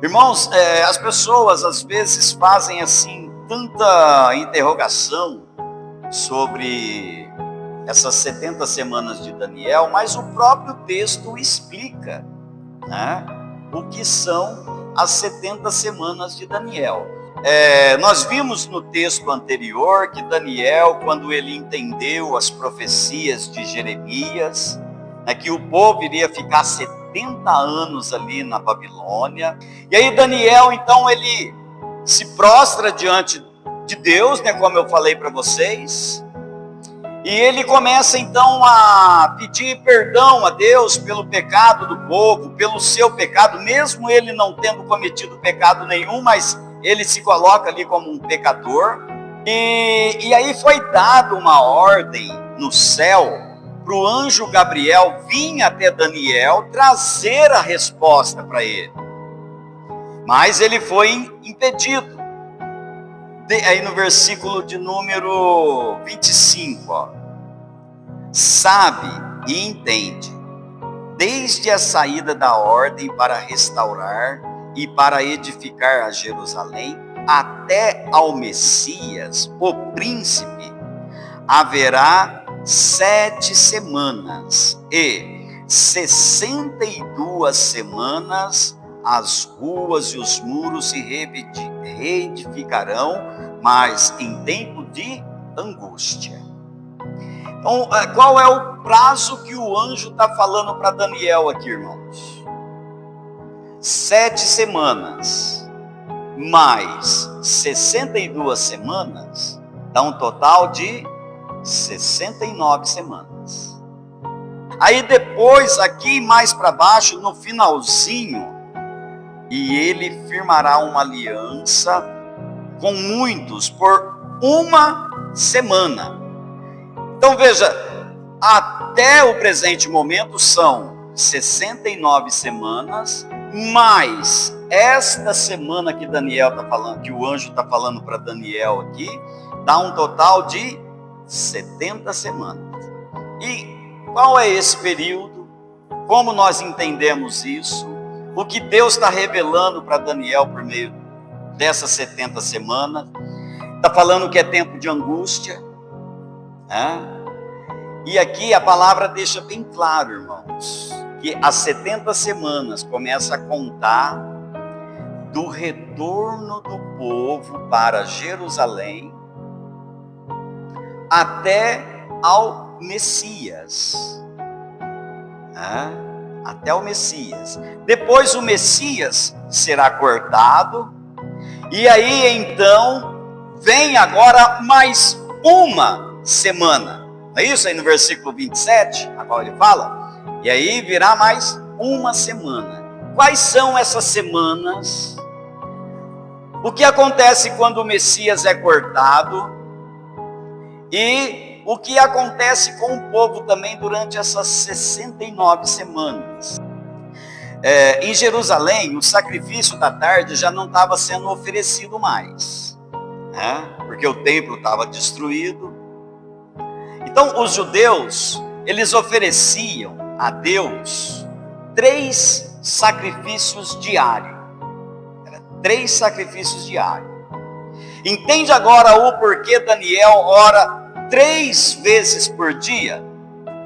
Irmãos, as pessoas às vezes fazem assim tanta interrogação sobre essas 70 semanas de Daniel, mas o próprio texto explica, né, o que são as 70 semanas de Daniel. Nós vimos no texto anterior que Daniel, quando ele entendeu as profecias de Jeremias, que o povo iria ficar 70 anos ali na Babilônia, e aí Daniel, então, ele se prostra diante de Deus, como eu falei para vocês, e ele começa então a pedir perdão a Deus pelo pecado do povo, pelo seu pecado, mesmo ele não tendo cometido pecado nenhum, mas ele se coloca ali como um pecador. E aí foi dada uma ordem no céu para o anjo Gabriel vir até Daniel trazer a resposta para ele. Mas ele foi impedido. Aí no versículo de número 25, sabe e entende, desde a saída da ordem para restaurar e para edificar a Jerusalém, até ao Messias, o príncipe, haverá 7 semanas, e 62 semanas as ruas e os muros se reedificarão, mas em tempo de angústia. Então, qual é o prazo que o anjo está falando para Daniel aqui, irmãos? 7 semanas, mais 62 semanas, dá um total de 69 semanas. Aí depois, aqui mais para baixo, no finalzinho, e ele firmará uma aliança com muitos por 1 semana. Então veja, até o presente momento são 69 semanas, mais esta semana que Daniel está falando, que o anjo está falando para Daniel aqui, dá um total de 70 semanas. E qual é esse período? Como nós entendemos isso? O que Deus está revelando para Daniel por meio dessas 70 semanas? Está falando que é tempo de angústia, né? E aqui a palavra deixa bem claro, irmãos, que as 70 semanas começa a contar do retorno do povo para Jerusalém até ao Messias, né? Até o Messias. Depois o Messias será cortado, e aí então vem agora mais 1 semana. Não é isso aí no versículo 27, a qual ele fala? E aí virá mais 1 semana. Quais são essas semanas? O que acontece quando o Messias é cortado? E o que acontece com o povo também durante essas 69 semanas? Em Jerusalém, o sacrifício da tarde já não estava sendo oferecido mais, né? Porque o templo estava destruído. Então, os judeus, eles ofereciam a Deus 3 sacrifícios diários. 3 sacrifícios diários. Entende agora o porquê Daniel ora 3 vezes por dia?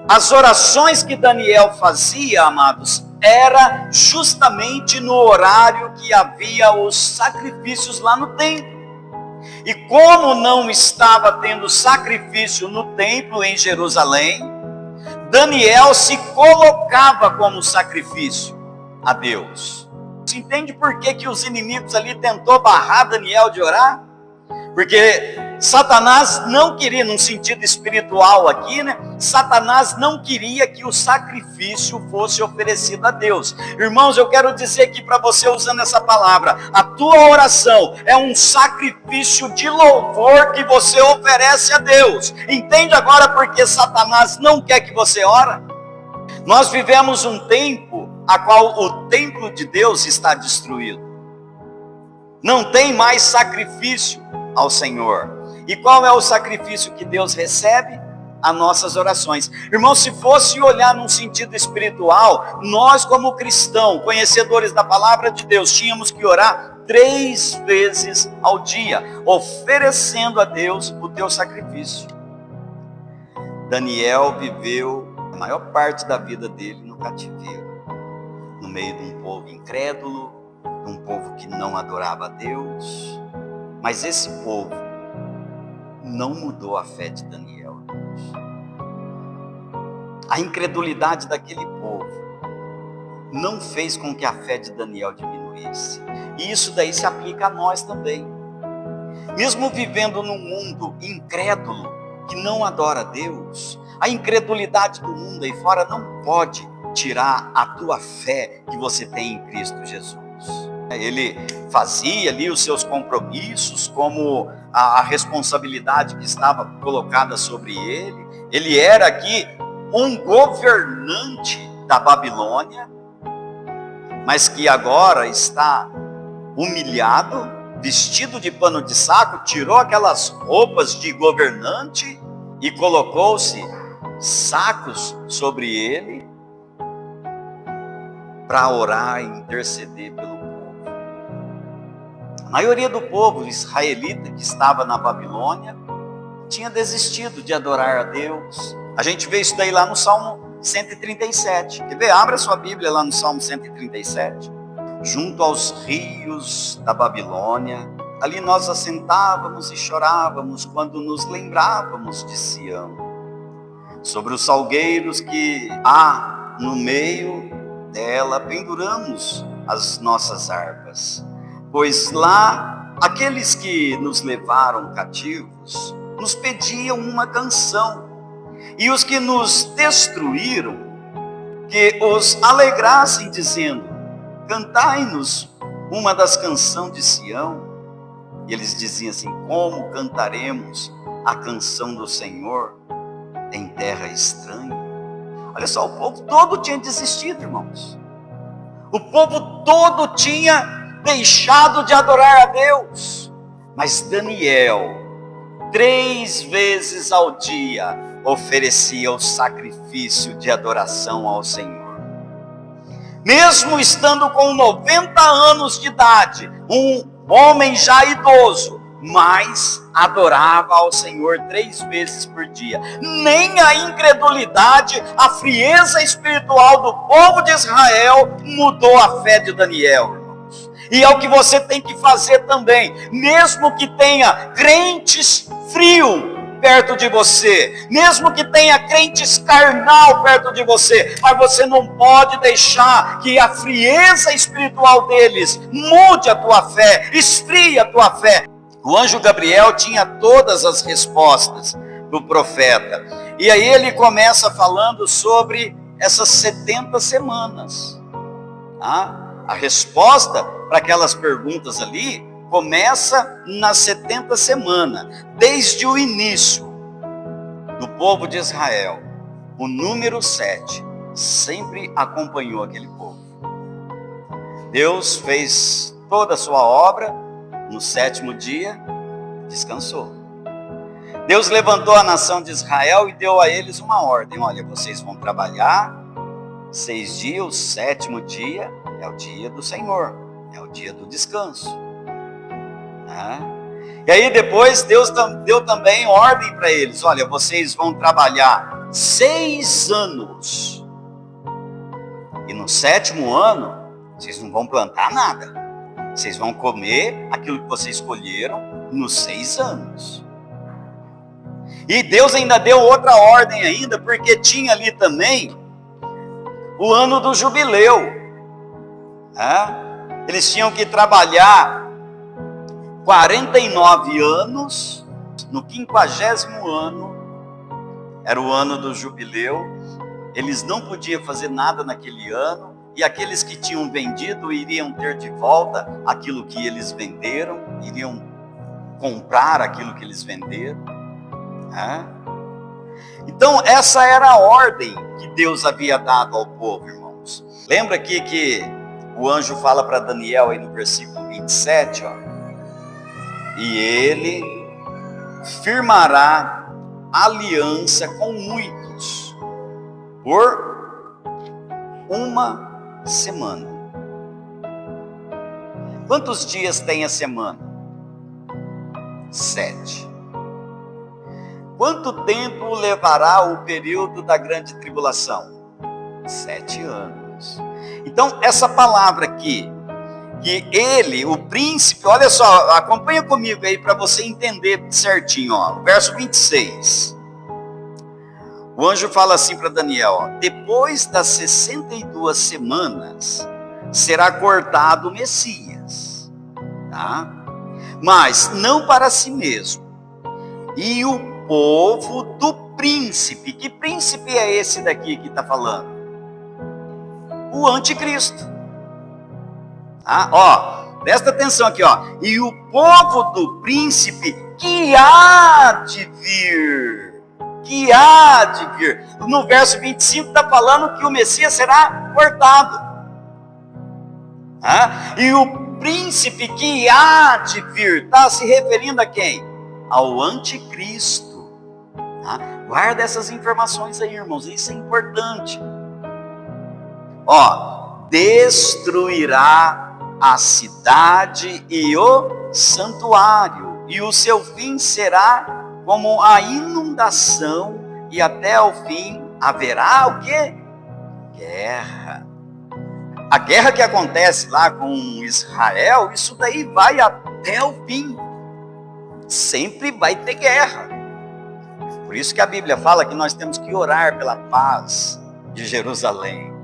As orações que Daniel fazia, amados, era justamente no horário que havia os sacrifícios lá no templo. E como não estava tendo sacrifício no templo em Jerusalém, Daniel se colocava como sacrifício a Deus. Você entende por que os inimigos ali tentou barrar Daniel de orar? Porque Satanás não queria, num sentido espiritual aqui, Satanás não queria que o sacrifício fosse oferecido a Deus. Irmãos, eu quero dizer aqui para você, usando essa palavra, a tua oração é um sacrifício de louvor que você oferece a Deus. Entende agora porque Satanás não quer que você ore? Nós vivemos um tempo a qual o templo de Deus está destruído. Não tem mais sacrifício ao Senhor. E qual é o sacrifício que Deus recebe? as nossas orações. Irmão, se fosse olhar num sentido espiritual, nós como cristãos, conhecedores da palavra de Deus, tínhamos que orar 3 vezes ao dia, oferecendo a Deus o teu sacrifício. Daniel viveu a maior parte da vida dele no cativeiro, no meio de um povo incrédulo, de um povo que não adorava a Deus. Mas esse povo não mudou a fé de Daniel. A incredulidade daquele povo não fez com que a fé de Daniel diminuísse. E isso daí se aplica a nós também. Mesmo vivendo num mundo incrédulo, que não adora a Deus, a incredulidade do mundo aí fora não pode tirar a tua fé que você tem em Cristo Jesus. Ele fazia ali os seus compromissos, como a responsabilidade que estava colocada sobre ele. Ele era aqui um governante da Babilônia, mas que agora está humilhado, vestido de pano de saco, tirou aquelas roupas de governante e colocou-se sacos sobre ele para orar e interceder pelo povo. A maioria do povo israelita que estava na Babilônia tinha desistido de adorar a Deus. A gente vê isso daí lá no Salmo 137. Quer ver? Abra sua Bíblia lá no Salmo 137. Junto aos rios da Babilônia, ali nós assentávamos e chorávamos quando nos lembrávamos de Sião. Sobre os salgueiros que há no meio dela, penduramos as nossas harpas. Pois lá, aqueles que nos levaram cativos, nos pediam uma canção. E os que nos destruíram, que os alegrassem, dizendo: cantai-nos uma das canções de Sião. E eles diziam assim: como cantaremos a canção do Senhor em terra estranha? Olha só, o povo todo tinha desistido, irmãos. O povo todo tinha deixado de adorar a Deus. Mas Daniel, 3 vezes ao dia, oferecia o sacrifício de adoração ao Senhor. Mesmo estando com 90 anos de idade, um homem já idoso, mas adorava ao Senhor 3 vezes por dia. Nem a incredulidade, a frieza espiritual do povo de Israel mudou a fé de Daniel, irmãos. E é o que você tem que fazer também, mesmo que tenha crentes frios perto de você, mesmo que tenha crentes carnal perto de você, mas você não pode deixar que a frieza espiritual deles mude a tua fé, esfrie a tua fé. O anjo Gabriel tinha todas as respostas do profeta, e aí ele começa falando sobre essas 70 semanas, tá? A resposta para aquelas perguntas ali começa nas 70 semanas, desde o início do povo de Israel. O número 7 sempre acompanhou aquele povo. Deus fez toda a sua obra, no 7º dia, descansou. Deus levantou a nação de Israel e deu a eles uma ordem: olha, vocês vão trabalhar 6 dias, o 7º dia é o dia do Senhor, é o dia do descanso. E aí depois Deus deu também ordem para eles: olha, vocês vão trabalhar 6 anos, e no 7º ano vocês não vão plantar nada, vocês vão comer aquilo que vocês escolheram nos 6 anos. E Deus ainda deu outra ordem ainda, porque tinha ali também o ano do jubileu. Eles tinham que trabalhar 49 anos, no 50º ano, era o ano do jubileu. Eles não podiam fazer nada naquele ano, e aqueles que tinham vendido iriam ter de volta aquilo que eles venderam, iriam comprar aquilo que eles venderam. Então essa era a ordem que Deus havia dado ao povo, irmãos. Lembra aqui que o anjo fala para Daniel aí no versículo 27, ó: e ele firmará aliança com muitos por uma semana. Quantos dias tem a semana? 7. Quanto tempo levará o período da grande tribulação? 7 anos. Então, essa palavra aqui, que ele, o príncipe, olha só, acompanha comigo aí para você entender certinho, ó, verso 26. O anjo fala assim para Daniel, ó, depois das 62 semanas, será cortado o Messias, tá? Mas não para si mesmo. E o povo do príncipe, que príncipe é esse daqui que está falando? O anticristo. Ah, ó, presta atenção aqui, ó. E o povo do príncipe que há de vir. Que há de vir. No verso 25 está falando que o Messias será cortado. Ah, e o príncipe que há de vir está se referindo a quem? Ao anticristo. Ah, guarda essas informações aí, irmãos. Isso é importante. Ó, destruirá a cidade e o santuário, e o seu fim será como a inundação, e até o fim haverá o quê? Guerra. A guerra que acontece lá com Israel, isso daí vai até o fim. Sempre vai ter guerra. Por isso que a Bíblia fala que nós temos que orar pela paz de Jerusalém.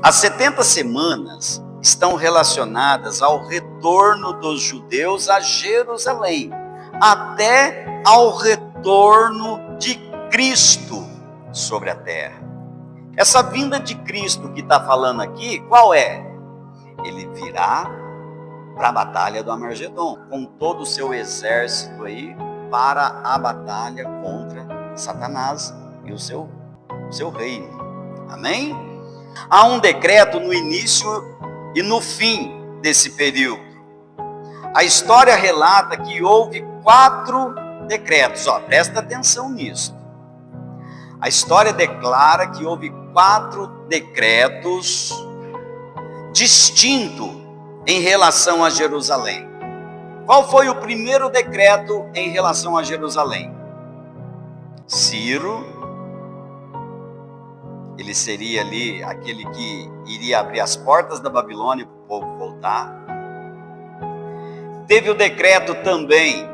As 70 semanas estão relacionadas ao retorno dos judeus a Jerusalém, até ao retorno de Cristo sobre a terra. Essa vinda de Cristo que está falando aqui, qual é? Ele virá para a batalha do Armagedon, com todo o seu exército aí, para a batalha contra Satanás e o seu reino. Amém? Há um decreto no início e no fim desse período. A história relata que houve 4 decretos. Ó, presta atenção nisso. A história declara que houve 4 decretos distintos em relação a Jerusalém. Qual foi o primeiro decreto em relação a Jerusalém? Ciro. Ele seria ali aquele que iria abrir as portas da Babilônia para o povo voltar. Teve o decreto também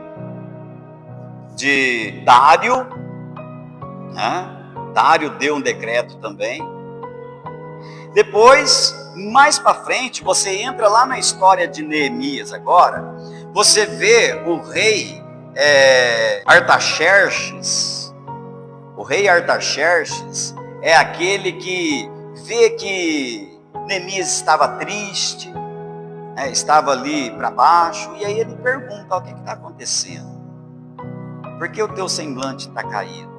de Dário. Né? Dário deu um decreto também. Depois, mais para frente, você entra lá na história de Neemias agora, você vê o rei Artaxerxes. O rei Artaxerxes é aquele que vê que Neemias estava triste, estava ali para baixo, e aí ele pergunta, o que está acontecendo? Por que o teu semblante está caído?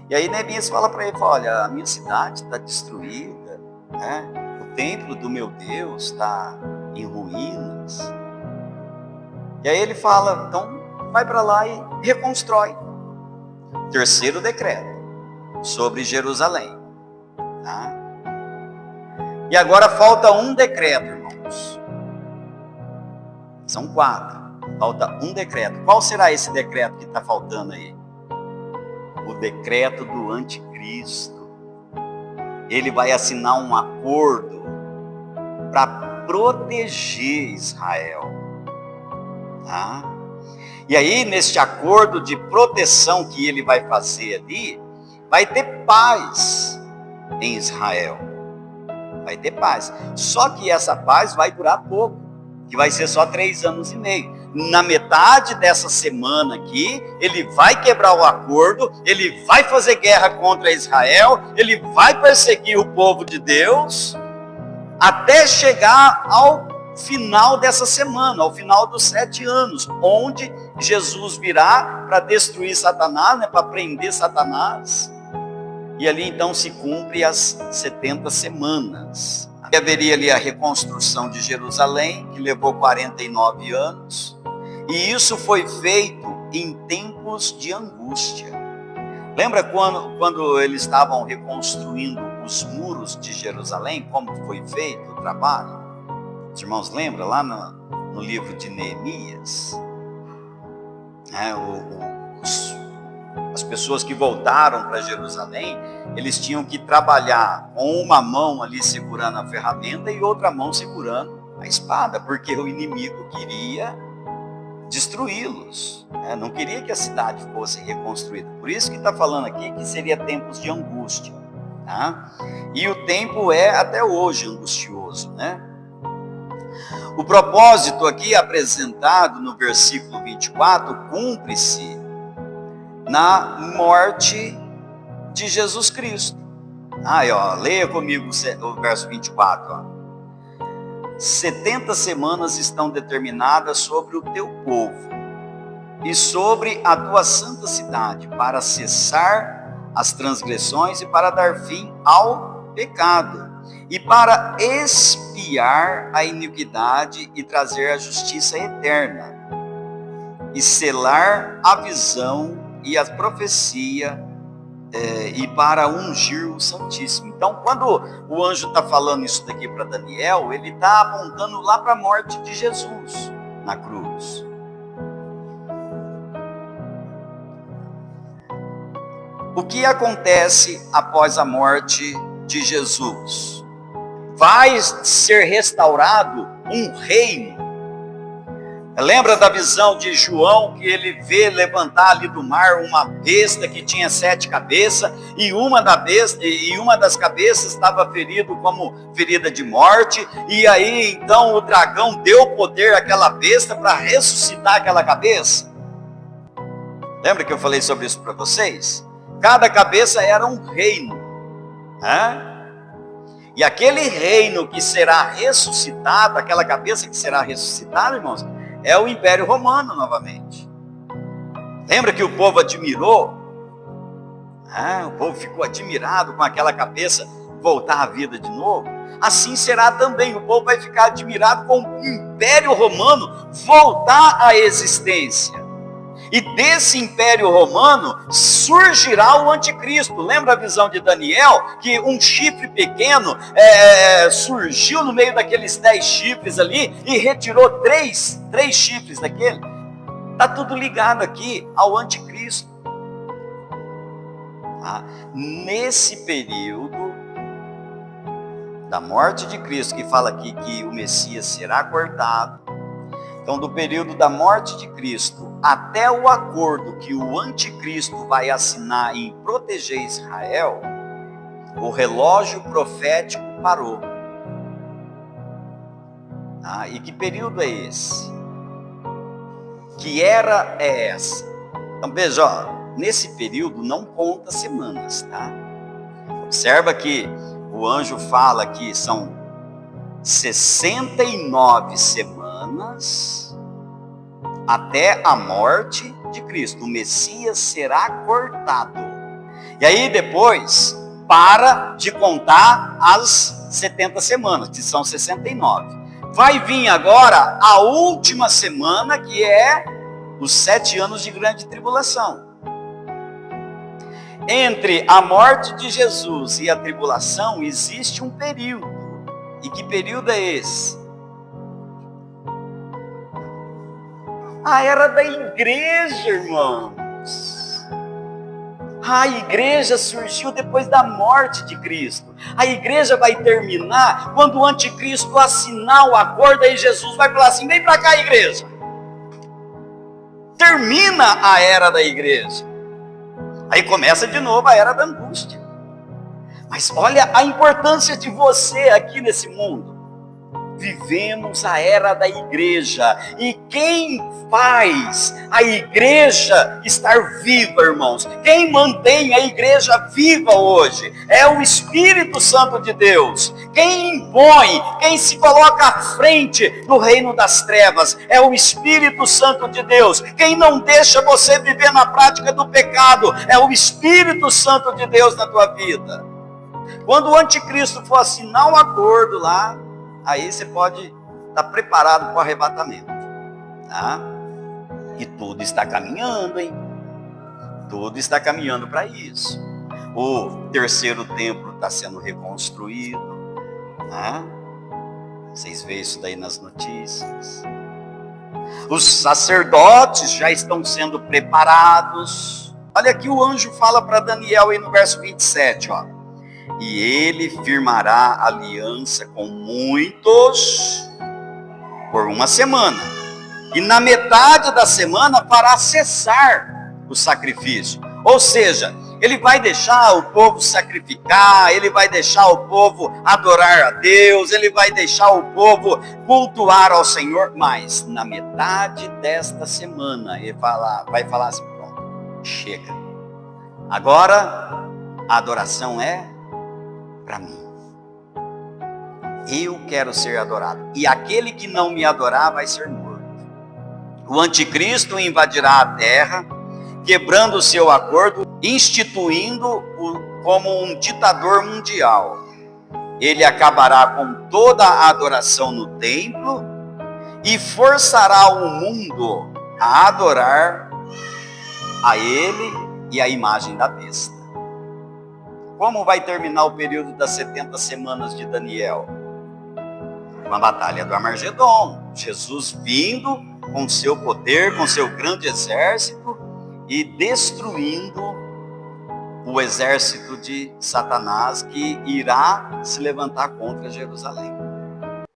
E aí Neemias fala para ele, olha, a minha cidade está destruída, né? O templo do meu Deus está em ruínas. E aí ele fala, então vai para lá e reconstrói. Terceiro decreto sobre Jerusalém. Tá? E agora falta um decreto, irmãos. São 4. Falta um decreto. Qual será esse decreto que está faltando aí? O decreto do anticristo. Ele vai assinar um acordo para proteger Israel. Tá? E aí, neste acordo de proteção que ele vai fazer ali, vai ter paz em Israel. Vai ter paz. Só que essa paz vai durar pouco, que vai ser só 3 anos e meio. Na metade dessa semana aqui, ele vai quebrar o acordo, ele vai fazer guerra contra Israel, ele vai perseguir o povo de Deus, até chegar ao final dessa semana, ao final dos 7 anos, onde Jesus virá para destruir Satanás, né, para prender Satanás. E ali então se cumpre as 70 semanas. Haveria ali a reconstrução de Jerusalém, que levou 49 anos. E isso foi feito em tempos de angústia. Lembra quando eles estavam reconstruindo os muros de Jerusalém, como foi feito o trabalho? Os irmãos lembram lá no livro de Neemias? As pessoas que voltaram para Jerusalém, eles tinham que trabalhar com uma mão ali segurando a ferramenta e outra mão segurando a espada, porque o inimigo queria destruí-los, não queria que a cidade fosse reconstruída. Por isso que está falando aqui que seria tempos de angústia, tá? E o tempo é até hoje angustioso, né? O propósito aqui apresentado no versículo 24 cumpre-se na morte de Jesus Cristo. Leia comigo o verso 24. 70 semanas estão determinadas sobre o teu povo e sobre a tua santa cidade, para cessar as transgressões e para dar fim ao pecado, e para expiar a iniquidade e trazer a justiça eterna, e selar a visão e a profecia, e para ungir o Santíssimo. Então, quando o anjo está falando isso daqui para Daniel, ele está apontando lá para a morte de Jesus na cruz. O que acontece após a morte de Jesus? Vai ser restaurado um reino. Lembra da visão de João, que ele vê levantar ali do mar uma besta que tinha 7 cabeças, e uma das cabeças estava ferida como ferida de morte, e aí então o dragão deu poder àquela besta para ressuscitar aquela cabeça? Lembra que eu falei sobre isso para vocês? Cada cabeça era um reino, E aquele reino que será ressuscitado, aquela cabeça que será ressuscitada, irmãos, é o Império Romano novamente. Lembra que o povo admirou? O povo ficou admirado com aquela cabeça voltar à vida de novo. Assim será também, o povo vai ficar admirado com o Império Romano voltar à existência. E desse Império Romano surgirá o Anticristo. Lembra a visão de Daniel? Que um chifre pequeno surgiu no meio daqueles 10 chifres ali e retirou três chifres daquele. Está tudo ligado aqui ao Anticristo. Nesse período da morte de Cristo, que fala aqui que o Messias será cortado, então do período da morte de Cristo até o acordo que o anticristo vai assinar em proteger Israel, o relógio profético parou. E que período é esse? Que era é essa? Então veja, nesse período não conta semanas, tá? Observa que o anjo fala que são 69 semanas até a morte de Cristo. O Messias será cortado. E aí depois para de contar as 70 semanas, que são 69. Vai vir agora a última semana, que é os 7 anos de grande tribulação. Entre a morte de Jesus e a tribulação existe um período. E que período é esse? A era da igreja, irmãos. A igreja surgiu depois da morte de Cristo. A igreja vai terminar quando o anticristo assinar o acordo, e Jesus vai falar assim: vem para cá, igreja. Termina a era da igreja. Aí começa de novo a era da angústia. Mas olha a importância de você aqui nesse mundo. Vivemos a era da igreja. E quem faz a igreja estar viva, irmãos? Quem mantém a igreja viva hoje? É o Espírito Santo de Deus. Quem impõe, quem se coloca à frente do reino das trevas, é o Espírito Santo de Deus. Quem não deixa você viver na prática do pecado, é o Espírito Santo de Deus na tua vida. Quando o anticristo for assinar um acordo lá, aí você pode estar preparado para o arrebatamento, tá? E tudo está caminhando, hein? Tudo está caminhando para isso. O terceiro templo está sendo reconstruído, né? Vocês veem isso daí nas notícias. Os sacerdotes já estão sendo preparados. Olha aqui o anjo fala para Daniel aí no verso 27, ó. E ele firmará aliança com muitos por uma semana. E na metade da semana fará cessar o sacrifício. Ou seja, ele vai deixar o povo sacrificar, ele vai deixar o povo adorar a Deus, ele vai deixar o povo cultuar ao Senhor, mas na metade desta semana ele vai falar assim, pronto, chega. Agora a adoração é para mim. Eu quero ser adorado. E aquele que não me adorar vai ser morto. O anticristo invadirá a terra, quebrando o seu acordo, instituindo-o como um ditador mundial. Ele acabará com toda a adoração no templo e forçará o mundo a adorar a ele e a imagem da besta. Como vai terminar o período das 70 semanas de Daniel? Com a batalha do Armagedon. Jesus vindo com seu poder, com seu grande exército e destruindo o exército de Satanás que irá se levantar contra Jerusalém.